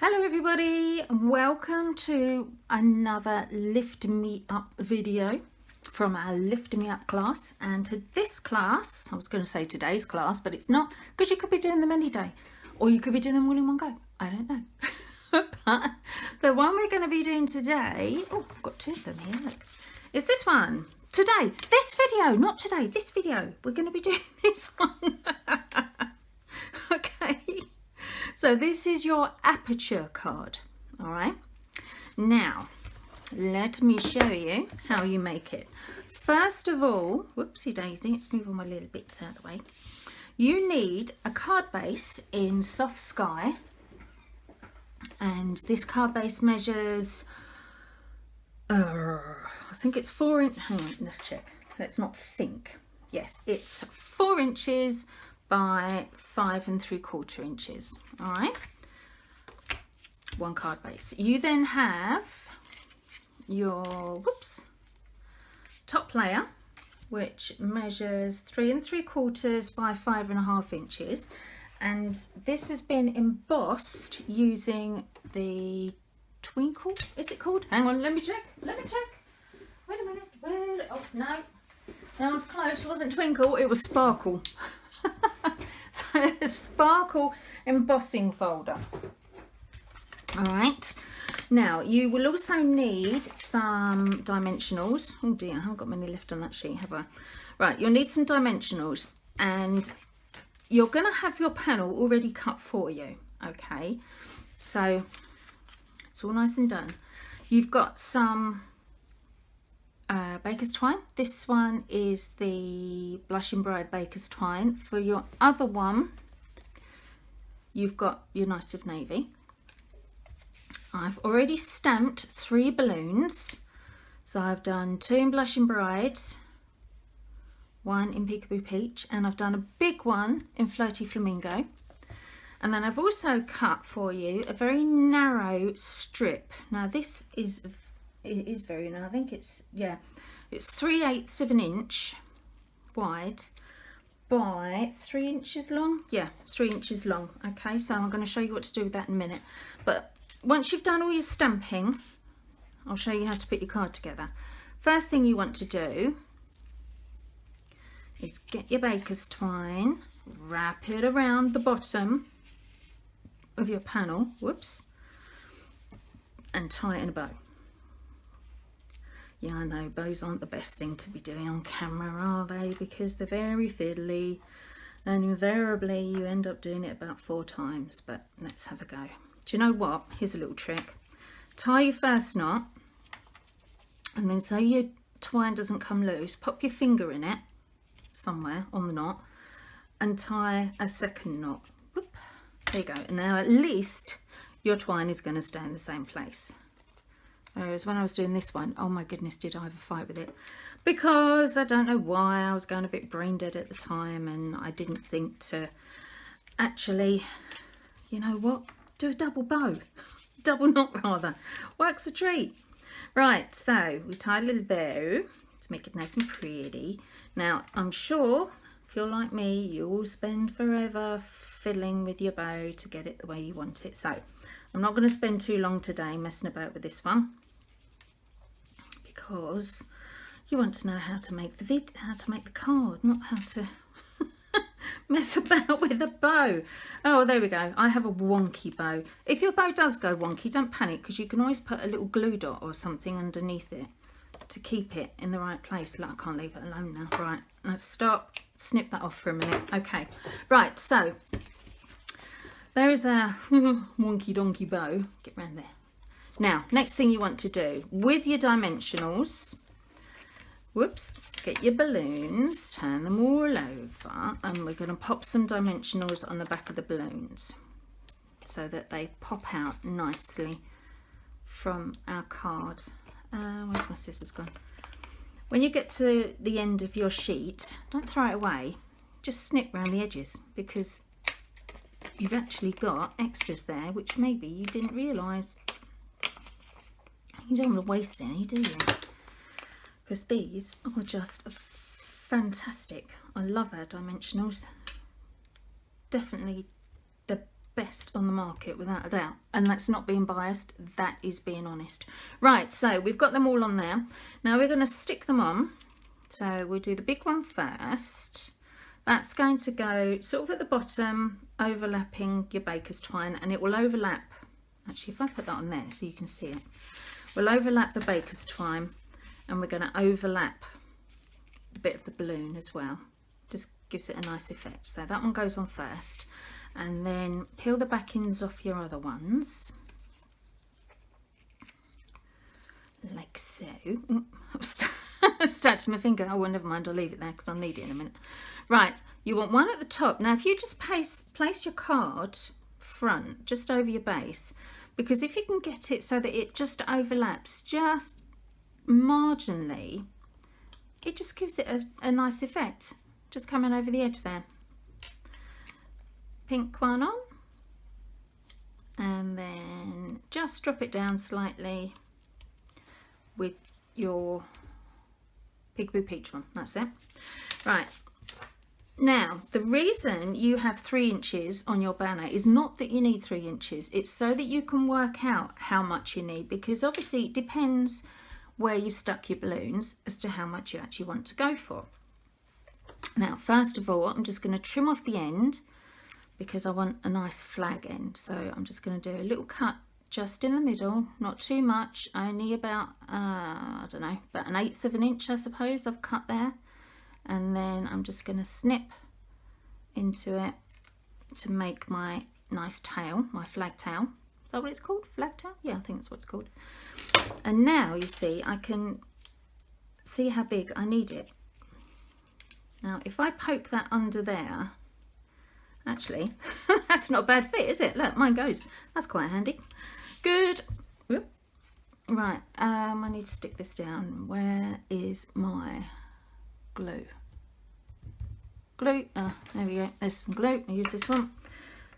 Hello everybody, welcome to another Lift Me Up video from our Lift Me Up class. And to this class, I was going to say today's class, but it's not, because you could be doing them any day or you could be doing them all in one go. I don't know. But the one we're going to be doing today, oh, I've got two of them here, look, is this one. Today, this video, not today, this video, we're going to be doing this one. Okay. So this is your Aperture card, all right? Now, let me show you how you make it. First of all, whoopsie daisy, let's move all my little bits out of the way. You need a card base in Soft Sky, and this card base measures, I think it's 4 inches, hang on, let's check. Let's not think. Yes, it's 4 inches by 5 3/4 inches. All right, one card base. You then have your top layer, which measures 3 3/4 by 5 1/2 inches, and this has been embossed using the Twinkle, is it called? Hang on, let me check. Wait a minute. Oh no, that was close. It wasn't Twinkle, it was Sparkle. So the Sparkle embossing folder. All right, now you will also need some dimensionals. Oh dear, I haven't got many left on that sheet, have I? Right, you'll need some dimensionals, and you're going to have your panel already cut for you. Okay, so it's all nice and done. You've got some baker's twine. This one is the Blushing Bride baker's twine. For your other one, you've got your Night of Navy. I've already stamped 3 balloons, so I've done 2 in Blushing Bride, 1 in Peekaboo Peach, and I've done a big one in Floaty Flamingo. And then I've also cut for you a very narrow strip. Now this is, it is very narrow. I think it's, yeah, it's 3/8 of an inch wide by 3 inches long. Yeah, 3 inches long. Okay, so I'm going to show you what to do with that in a minute. But once you've done all your stamping, I'll show you how to put your card together. First thing you want to do is get your baker's twine, wrap it around the bottom of your panel, and tie it in a bow. Yeah, I know bows aren't the best thing to be doing on camera, are they? Because they're very fiddly, and invariably you end up doing it about 4 times, but let's have a go. Do you know what? Here's a little trick. Tie your first knot, and then so your twine doesn't come loose, pop your finger in it somewhere on the knot and tie a second knot. Whoop. There you go. And now at least your twine is going to stay in the same place. Whereas when I was doing this one, oh my goodness, did I have a fight with it, because I don't know why, I was going a bit brain dead at the time, and I didn't think to actually, you know what, do a double bow, double knot rather, works a treat. Right, so we tie a little bow to make it nice and pretty. Now I'm sure if you're like me, you will spend forever fiddling with your bow to get it the way you want it. So I'm not going to spend too long today messing about with this one, because you want to know how to make the card, not how to mess about with a bow. Oh, there we go. I have a wonky bow. If your bow does go wonky, don't panic, because you can always put a little glue dot or something underneath it to keep it in the right place. Look, I can't leave it alone now. Right, let's stop. Snip that off for a minute. Okay, right, so there is a wonky donkey bow. Get round there. Now, next thing you want to do with your dimensionals, get your balloons, turn them all over, and we're going to pop some dimensionals on the back of the balloons so that they pop out nicely from our card. Where's my scissors gone? When you get to the end of your sheet, don't throw it away, just snip around the edges, because you've actually got extras there which maybe you didn't realise. You don't want to waste any, do you? Because these are just fantastic. I love our dimensionals. Definitely the best on the market without a doubt, and that's not being biased, that is being honest. Right, so we've got them all on there. Now we're going to stick them on. So we'll do the big one first. That's going to go sort of at the bottom, overlapping your baker's twine, and it will overlap. Actually, if I put that on there so you can see it, we'll overlap the baker's twine, and we're going to overlap a bit of the balloon as well. Just gives it a nice effect. So that one goes on first, and then peel the backings off your other ones like so. Stuck to my finger. Oh well, never mind, I'll leave it there because I'll need it in a minute. Right, you want one at the top. Now if you just place your card front just over your base, because if you can get it so that it just overlaps just marginally, it just gives it a nice effect, just coming over the edge there. Pink one on, and then just drop it down slightly with your Peekaboo Peach one. That's it. Right, now the reason you have 3 inches on your banner is not that you need 3 inches, it's so that you can work out how much you need, because obviously it depends where you've stuck your balloons as to how much you actually want to go for. Now first of all, I'm just going to trim off the end because I want a nice flag end, so I'm just going to do a little cut just in the middle, not too much, only about I don't know, about 1/8 of an inch I suppose I've cut there, and then I'm just going to snip into it to make my nice tail, my flag tail. Is that what it's called? Flag tail? Yeah, I think that's what it's called. And now you see I can see how big I need it. Now if I poke that under there, actually that's not a bad fit, is it? Look, mine goes. That's quite handy. Good. Whoop. Right, I need to stick this down. Where is my glue? Glue. There we go. There's some glue. I'll use this one.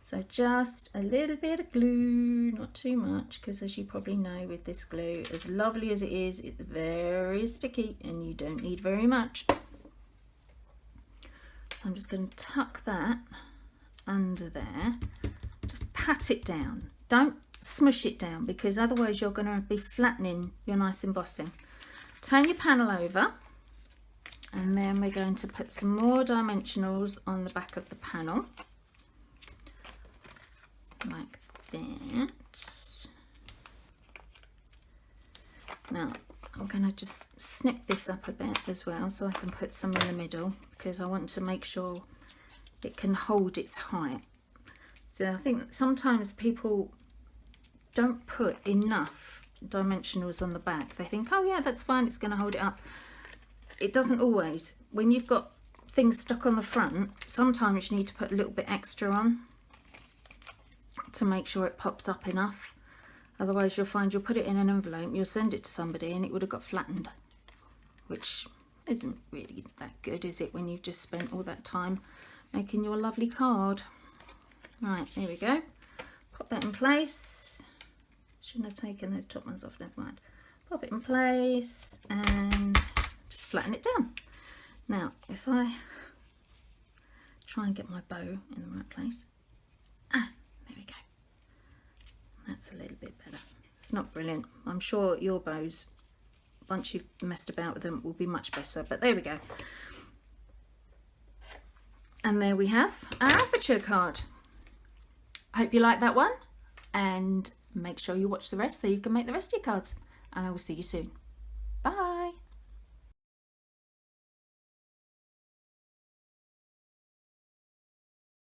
So just a little bit of glue, not too much, because as you probably know with this glue, as lovely as it is, it's very sticky and you don't need very much. So I'm just going to tuck that under there. Just pat it down. Don't smush it down, because otherwise you're going to be flattening your nice embossing. Turn your panel over, and then we're going to put some more dimensionals on the back of the panel like that. Now I'm going to just snip this up a bit as well so I can put some in the middle, because I want to make sure it can hold its height. So I think sometimes people don't put enough dimensionals on the back. They think, oh yeah, that's fine, it's going to hold it up. It doesn't always. When you've got things stuck on the front, sometimes you need to put a little bit extra on to make sure it pops up enough. Otherwise you'll find you'll put it in an envelope, you'll send it to somebody and it would have got flattened, which isn't really that good, is it, when you've just spent all that time making your lovely card. Right, there we go. Pop that in place. Shouldn't have taken those top ones off, never mind. Pop it in place and just flatten it down. Now if I try and get my bow in the right place, there we go. That's a little bit better. It's not brilliant. I'm sure your bows, once you've messed about with them, will be much better, but there we go. And there we have our Aperture card. I hope you like that one, and make sure you watch the rest so you can make the rest of your cards, and I will see you soon. Bye.